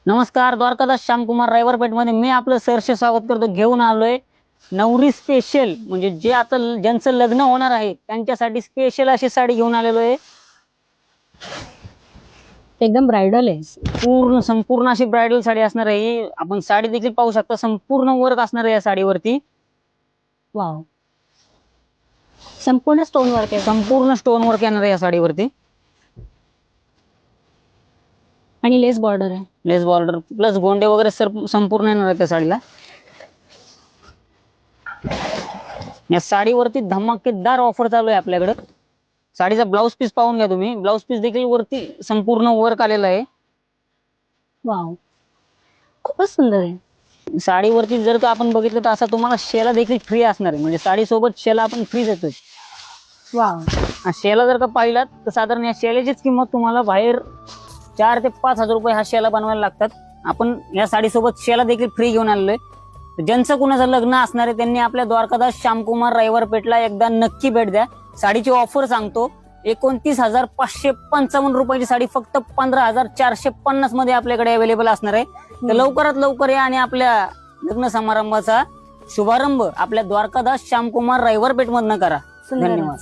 नमस्कार, द्वारकादास श्यामकुमार रायवरपेठ मध्ये मी आपलं सहर्ष स्वागत करतो। घेऊन आलोय नवरी स्पेशल, म्हणजे जे आता ज्यांचं लग्न होणार आहे त्यांच्यासाठी स्पेशल अशी साडी घेऊन आलेलो आहे। एकदम ब्राइडल आहे। संपूर्ण अशी ब्राइडल साडी असणार आहे। आपण साडी देखील पाहू शकता, संपूर्ण वर्क असणार आहे या साडीवरती। वाव, संपूर्ण स्टोन वर्क आहे। संपूर्ण स्टोन वर्क येणार आहे या साडीवरती आणि लेस बॉर्डर आहे। लेस बॉर्डर प्लस गोंडे वगैरे संपूर्ण येणार आहे त्या साडीला। या साडीवरती धमाकेदार ऑफर चालू आहे आपल्याकडे। साडीचा ब्लाउज पीस पाहून घ्या तुम्ही। ब्लाउज पीस देखील वरती संपूर्ण वर्क आलेला आहे। वाव, खूपच सुंदर आहे। साडीवरती जर का आपण बघितलं तर असा तुम्हाला शेला देखील फ्री असणार आहे, म्हणजे साडी सोबत शेला आपण फ्री देतोय। वाव, शेला जर का पाहिलात तर साधारण या शेल्याचीच किंमत तुम्हाला बाहेर 4 ते 5 हजार रुपये हा शेला बनवायला लागतात। आपण या साडीसोबत शेला देखील फ्री घेऊन आलेलोय। ज्यांचं कुणाचं लग्न असणार आहे त्यांनी आपल्या द्वारकादास श्यामकुमार रायवरपेठला एकदा नक्की भेट द्या। साडीची ऑफर सांगतो, 29,555 रुपयाची साडी फक्त 15,450 मध्ये आपल्याकडे अवेलेबल असणार आहे। तर लवकरात लवकर या आणि आपल्या लग्न समारंभाचा शुभारंभ आपल्या द्वारकादास श्यामकुमार रायवरपेठ मधनं करा। धन्यवाद।